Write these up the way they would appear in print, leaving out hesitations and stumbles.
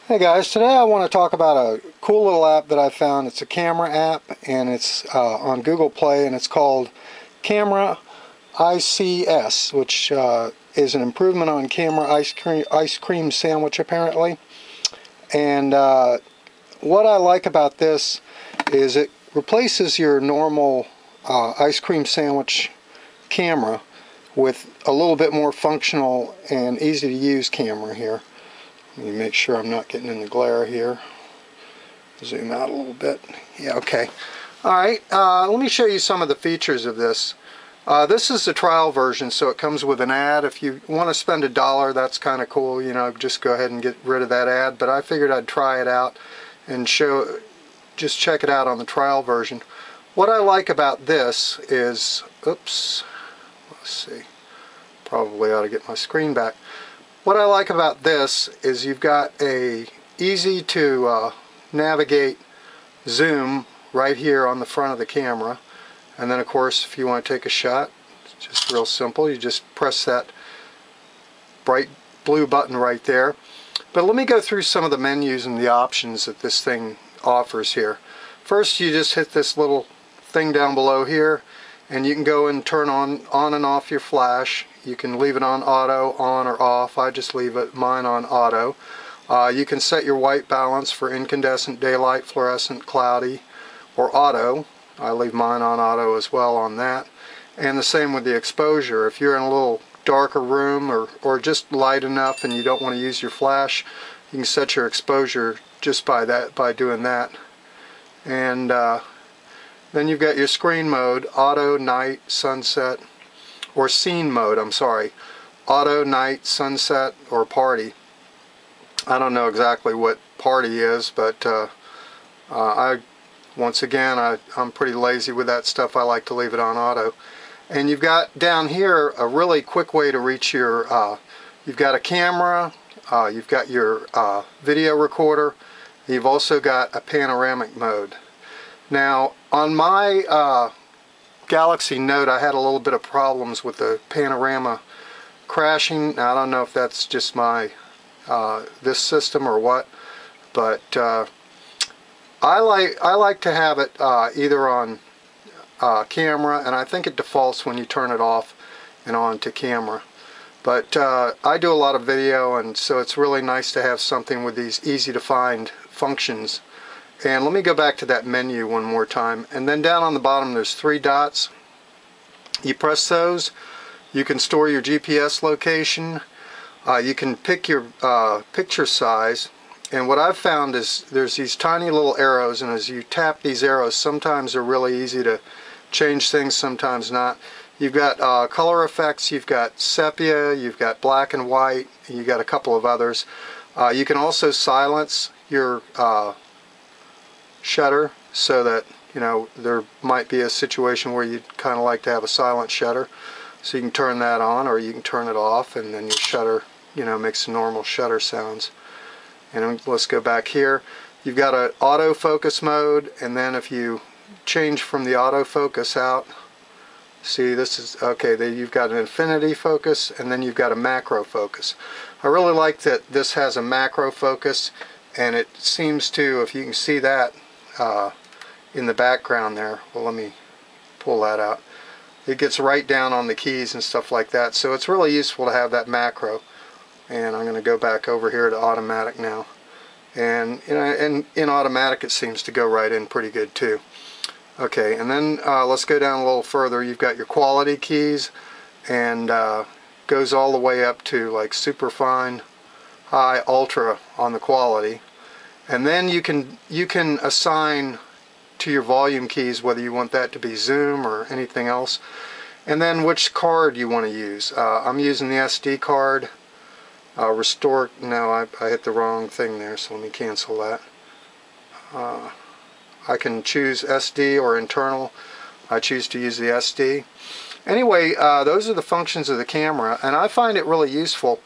Hey guys, today I want to talk about a cool little app that I found. It's a camera app and it's on Google Play, and it's called Camera ICS, which is an improvement on Camera ice cream sandwich apparently. And what I like about this is it replaces your normal ice cream sandwich camera with a little bit more functional and easy to use camera here. Let me make sure I'm not getting in the glare here. Zoom out a little bit. Yeah, okay. Alright, let me show you some of the features of this. This is the trial version, so it comes with an ad. If you want to spend $1, that's kind of cool. You know, just go ahead and get rid of that ad. But I figured I'd try it out and just check it out on the trial version. What I like about this is, oops, let's see, probably ought to get my screen back. What I like about this is you've got a easy to navigate zoom right here on the front of the camera, and then of course if you want to take a shot, it's just real simple. You just press that bright blue button right there. But let me go through some of the menus and the options that this thing offers here. First, you just hit this little thing down below here, and you can go and turn on and off your flash. You can leave it on auto, on or off. I just leave mine on auto. You can set your white balance for incandescent, daylight, fluorescent, cloudy, or auto. I leave mine on auto as well on that. And the same with the exposure. If you're in a little darker room or just light enough and you don't want to use your flash, you can set your exposure just by doing that. And then you've got your screen mode, auto, night, sunset, or scene mode, I'm sorry. Auto, night, sunset, or party. I don't know exactly what party is, but once again, I'm pretty lazy with that stuff. I like to leave it on auto. And you've got down here a really quick way to reach your, you've got a camera, you've got your video recorder, you've also got a panoramic mode. Now, on my Galaxy Note, I had a little bit of problems with the panorama crashing. Now, I don't know if that's just my this system or what, but I like to have it either on camera, and I think it defaults when you turn it off and on to camera. But I do a lot of video, and so it's really nice to have something with these easy to find functions. And let me go back to that menu one more time. And then down on the bottom there's 3 dots. You press those. You can store your GPS location. You can pick your picture size. And what I've found is there's these tiny little arrows, and as you tap these arrows, sometimes they're really easy to change things, sometimes not. You've got color effects, you've got sepia, you've got black and white, and you've got a couple of others. You can also silence your shutter, so that, you know, there might be a situation where you'd kind of like to have a silent shutter, so you can turn that on, or you can turn it off, and then your shutter, you know, makes normal shutter sounds. And let's go back here. You've got an autofocus mode, and then if you change from the autofocus out, see, this is okay, you've got an infinity focus, and then you've got a macro focus. I really like that this has a macro focus, and it seems to, if you can see that in the background there, well, let me pull that out. It gets right down on the keys and stuff like that, so it's really useful to have that macro. And I'm going to go back over here to automatic now, and you know, in automatic it seems to go right in pretty good too. Okay, and then let's go down a little further. You've got your quality keys, and goes all the way up to like super fine, high, ultra on the quality. And then you can assign to your volume keys whether you want that to be zoom or anything else, and then which card you want to use. I'm using the SD card. Restore, no, I hit the wrong thing there, so let me cancel that. I can choose SD or internal. I choose to use the SD. Anyway, those are the functions of the camera, and I find it really useful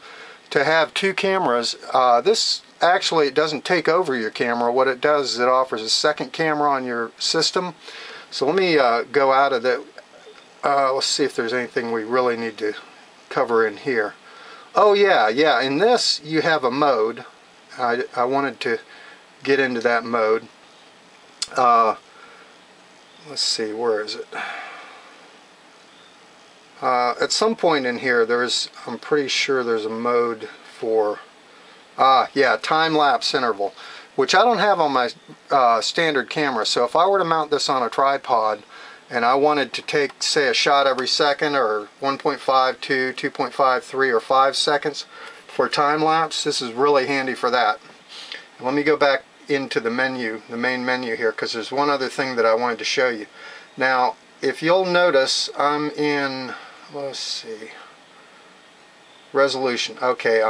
to have 2 cameras. This actually, it doesn't take over your camera. What it does is it offers a second camera on your system. So let me go out of that. Let's see if there's anything we really need to cover in here. Oh yeah, in this you have a mode, I wanted to get into that mode. Let's see, where is it? At some point in here, I'm pretty sure there's a mode for, yeah, time-lapse interval, which I don't have on my standard camera. So if I were to mount this on a tripod and I wanted to take, say, a shot every second, or 1.5, 2, 2.5, 3, or 5 seconds for time-lapse, this is really handy for that. And let me go back into the menu, the main menu here, because there's one other thing that I wanted to show you. Now, if you'll notice, I'm in, let's see, resolution. Okay,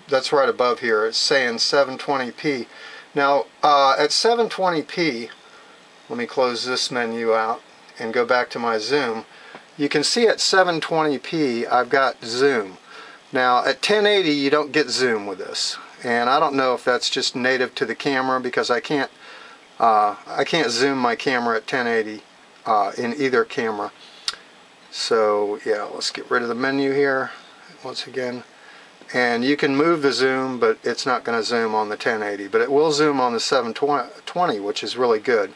that's right above here. It's saying 720p. Now, at 720p, let me close this menu out and go back to my zoom. You can see at 720p I've got zoom. Now at 1080 you don't get zoom with this, and I don't know if that's just native to the camera, because I can't zoom my camera at 1080 in either camera. So yeah, let's get rid of the menu here once again, and you can move the zoom, but it's not going to zoom on the 1080, but it will zoom on the 720, which is really good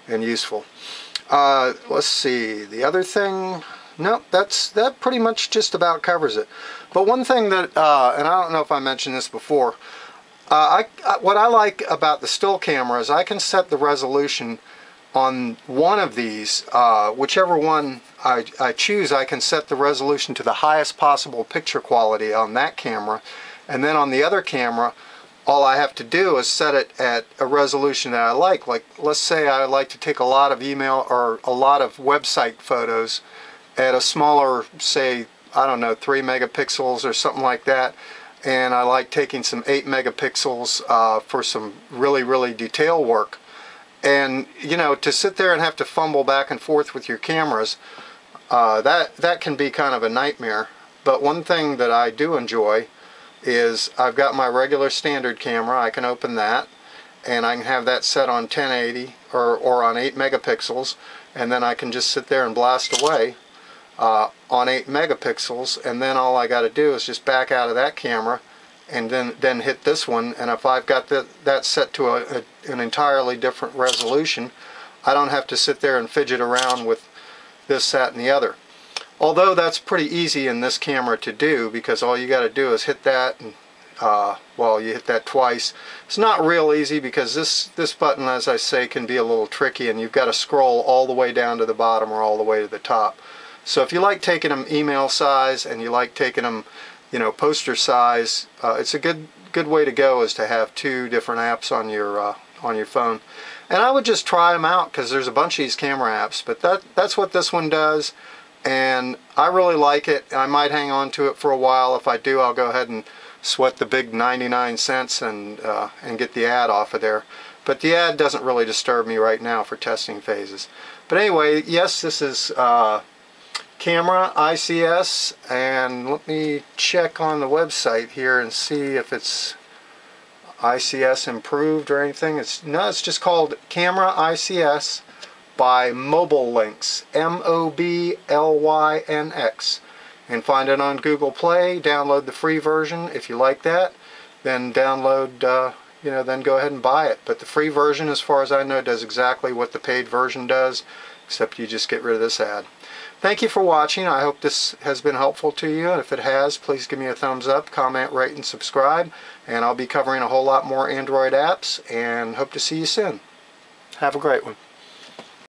and useful. Let's see, the other thing, nope, that pretty much just about covers it. But one thing that, and I don't know if I mentioned this before, what I like about the still camera is I can set the resolution on one of these, whichever one I choose. I can set the resolution to the highest possible picture quality on that camera, and then on the other camera all I have to do is set it at a resolution that I like. Like, let's say I like to take a lot of email or a lot of website photos at a smaller, say, I don't know, 3 megapixels or something like that, and I like taking some 8 megapixels for some really detail work. And you know, to sit there and have to fumble back and forth with your cameras, that can be kind of a nightmare. But one thing that I do enjoy is I've got my regular standard camera. I can open that and I can have that set on 1080 or on 8 megapixels, and then I can just sit there and blast away on 8 megapixels, and then all I got to do is just back out of that camera and then hit this one, and if I've got that set to an entirely different resolution, I don't have to sit there and fidget around with this, that, and the other. Although that's pretty easy in this camera to do, because all you got to do is hit that, and well, you hit that twice. It's not real easy because this button, as I say, can be a little tricky, and you've got to scroll all the way down to the bottom or all the way to the top. So if you like taking them email size and you like taking them, you know, poster size, it's a good way to go, is to have 2 different apps on your phone. And I would just try them out, because there's a bunch of these camera apps, but that's what this one does. And I really like it. I might hang on to it for a while. If I do, I'll go ahead and sweat the big 99 cents and get the ad off of there. But the ad doesn't really disturb me right now for testing phases. But anyway, yes, this is Camera ICS, and let me check on the website here and see if it's ICS improved or anything. No, it's just called Camera ICS by Mobile Links, MOBLYNX, and find it on Google Play. Download the free version. If you like that, then download, you know, then go ahead and buy it. But the free version, as far as I know, does exactly what the paid version does, except you just get rid of this ad. Thank you for watching. I hope this has been helpful to you, and if it has, please give me a thumbs up, comment, rate, and subscribe, and I'll be covering a whole lot more Android apps, and hope to see you soon. Have a great one.